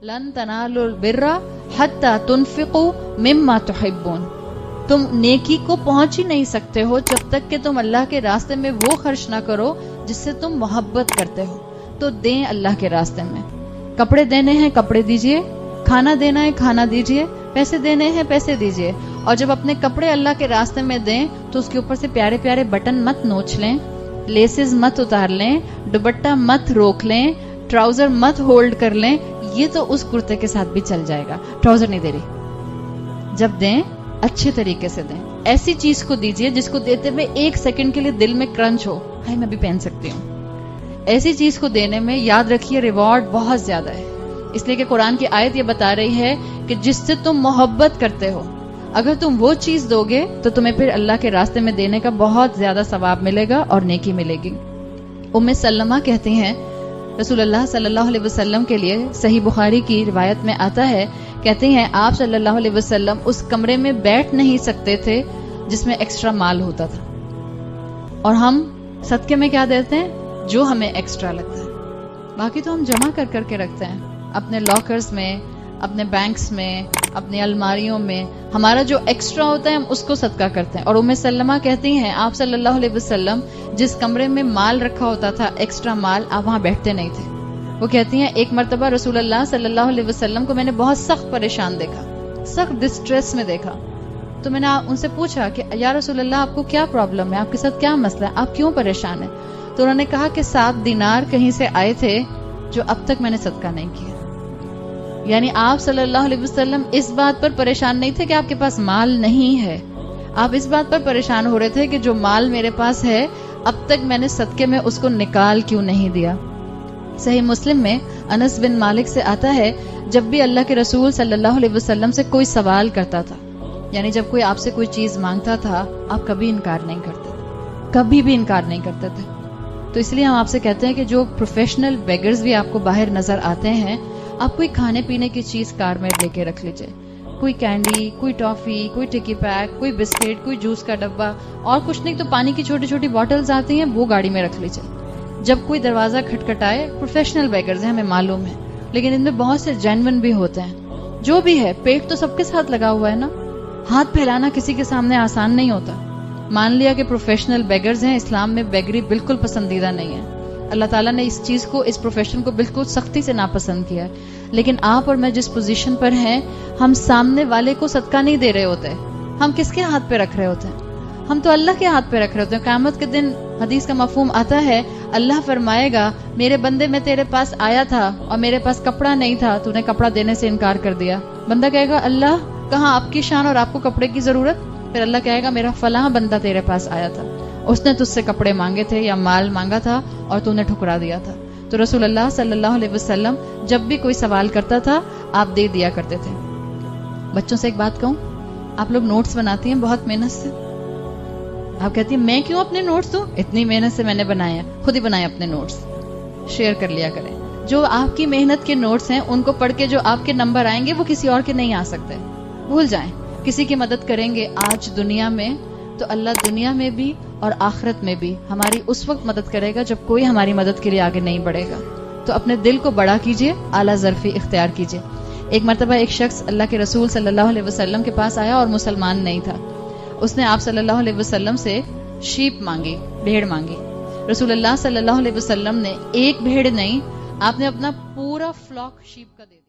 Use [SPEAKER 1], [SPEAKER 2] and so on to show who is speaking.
[SPEAKER 1] لن تنالوا البر حتى تنفقوا مما تحبون. تم نیکی کو پہنچ ہی نہیں سکتے ہو جب تک کہ تم اللہ کے راستے میں وہ خرچ نہ کرو جس سے تم محبت کرتے ہو. تو دیں اللہ کے راستے میں. کپڑے دینے ہیں کپڑے دیجئے, کھانا دینا ہے کھانا دیجئے, پیسے دینے ہیں پیسے دیجئے. اور جب اپنے کپڑے اللہ کے راستے میں دیں تو اس کے اوپر سے پیارے پیارے بٹن مت نوچ لیں, لیسز مت اتار لیں, دوپٹہ مت روک لیں, ٹراؤزر مت ہولڈ کر لیں. یہ تو اس کرتے کے ساتھ بھی چل جائے گا. ٹراؤزر نہیں دے رہی. جب دیں اچھے طریقے سے دیں. ایسی چیز کو دیجئے جس کو دیتے ہوئے ایک سیکنڈ کے لیے دل میں کرنچ ہو, ہائے میں بھی پہن سکتی ہوں. ایسی چیز کو دینے میں یاد رکھیے ریوارڈ بہت زیادہ ہے, اس لیے کہ قرآن کی آیت یہ بتا رہی ہے کہ جس سے تم محبت کرتے ہو اگر تم وہ چیز دو گے تو تمہیں پھر اللہ کے راستے میں دینے کا بہت زیادہ ثواب ملے گا اور نیکی ملے گی. ام سلمہ کہتی ہیں رسول اللہ صلی اللہ علیہ وسلم کے لیے, صحیح بخاری کی روایت میں آتا ہے, کہتے ہیں آپ صلی اللہ علیہ وسلم اس کمرے میں بیٹھ نہیں سکتے تھے جس میں ایکسٹرا مال ہوتا تھا. اور ہم صدقے میں کیا دیتے ہیں؟ جو ہمیں ایکسٹرا لگتا ہے. باقی تو ہم جمع کر کر کے رکھتے ہیں اپنے لاکرز میں, اپنے بینکس میں, اپنی الماریوں میں. ہمارا جو ایکسٹرا ہوتا ہے ہم اس کو صدقہ کرتے ہیں. اور ام سلمہ کہتی ہیں آپ صلی اللہ علیہ وسلم جس کمرے میں مال رکھا ہوتا تھا ایکسٹرا مال, آپ وہاں بیٹھتے نہیں تھے. وہ کہتی ہیں ایک مرتبہ رسول اللہ صلی اللہ علیہ وسلم کو میں نے بہت سخت پریشان دیکھا, سخت ڈسٹریس میں دیکھا. تو میں نے ان سے پوچھا کہ یا رسول اللہ آپ کو کیا پرابلم ہے, آپ کے ساتھ کیا مسئلہ ہے, آپ کیوں پریشان ہیں؟ تو انہوں نے کہا کہ 7 دینار کہیں سے آئے تھے جو اب تک میں نے صدقہ نہیں کیا. یعنی آپ صلی اللہ علیہ وسلم اس بات پر پریشان نہیں تھے کہ آپ کے پاس مال نہیں ہے, آپ اس بات پر پریشان ہو رہے تھے کہ جو مال میرے پاس ہے اب تک میں نے صدقے میں اس کو نکال کیوں نہیں دیا. صحیح مسلم میں انس بن مالک سے آتا ہے جب بھی اللہ کے رسول صلی اللہ علیہ وسلم سے کوئی سوال کرتا تھا, یعنی جب کوئی آپ سے کوئی چیز مانگتا تھا, آپ کبھی انکار نہیں کرتے, کبھی بھی انکار نہیں کرتے تھے. تو اس لیے ہم آپ سے کہتے ہیں کہ جو پروفیشنل بیگرز بھی آپ کو باہر نظر آتے ہیں, آپ کوئی کھانے پینے کی چیز کار میں لے کے رکھ لیجئے, کوئی کینڈی, کوئی ٹافی, کوئی ٹکی پیک, کوئی بسکٹ, کوئی جوس کا ڈبہ, اور کچھ نہیں تو پانی کی چھوٹی چھوٹی بوٹلز آتی ہیں وہ گاڑی میں رکھ لیجئے. جب کوئی دروازہ کھٹکھٹائے, پروفیشنل بیگرز ہیں ہمیں معلوم ہے, لیکن ان میں بہت سے جینون بھی ہوتے ہیں. جو بھی ہے, پیٹ تو سب کے ساتھ لگا ہوا ہے نا, ہاتھ پھیلانا کسی کے سامنے آسان نہیں ہوتا. مان لیا کہ پروفیشنل بیگرز ہیں, اسلام میں بیگری بالکل پسندیدہ نہیں ہے. اللہ تعالیٰ نے اس چیز کو, اس پروفیشن کو بالکل سختی سے ناپسند کیا ہے. لیکن آپ اور میں جس پوزیشن پر ہیں, ہم سامنے والے کو صدقہ نہیں دے رہے ہوتے, ہم کس کے ہاتھ پہ رکھ رہے ہوتے ہیں؟ ہم تو اللہ کے ہاتھ پہ رکھ رہے ہوتے ہیں. قیامت کے دن حدیث کا مفہوم آتا ہے, اللہ فرمائے گا میرے بندے میں تیرے پاس آیا تھا اور میرے پاس کپڑا نہیں تھا, تو نے کپڑا دینے سے انکار کر دیا. بندہ کہے گا اللہ کہاں آپ کی شان اور آپ کو کپڑے کی ضرورت؟ پھر اللہ کہے گا میرا فلاں بندہ تیرے پاس آیا تھا, اس نے تجھ سے کپڑے مانگے تھے یا مال مانگا تھا اور تو نے ٹھکرا دیا تھا. تو رسول اللہ صلی اللہ علیہ وسلم جب بھی کوئی سوال کرتا تھا آپ دے دیا کرتے تھے. بچوں سے ایک بات کہوں, آپ لوگ نوٹس بناتی ہیں بہت محنت سے, آپ کہتی ہیں میں کیوں اپنے نوٹس دوں, اتنی محنت سے میں نے بنائے ہیں, خود ہی بنائے اپنے نوٹس, شیئر کر لیا کریں. جو آپ کی محنت کے نوٹس ہیں ان کو پڑھ کے جو آپ کے نمبر آئیں گے وہ کسی اور کے نہیں آ سکتے, بھول جائیں. کسی کی مدد کریں گے آج دنیا میں تو اللہ دنیا میں بھی اور آخرت میں بھی ہماری اس وقت مدد کرے گا جب کوئی ہماری مدد کے لیے آگے نہیں بڑھے گا. تو اپنے دل کو بڑا کیجئے, اعلیٰ ظرفی اختیار کیجئے. ایک مرتبہ ایک شخص اللہ کے رسول صلی اللہ علیہ وسلم کے پاس آیا اور مسلمان نہیں تھا. اس نے آپ صلی اللہ علیہ وسلم سے شیپ مانگی, بھیڑ مانگی. رسول اللہ صلی اللہ علیہ وسلم نے ایک بھیڑ نہیں, آپ نے اپنا پورا فلاک شیپ کا دے دیا.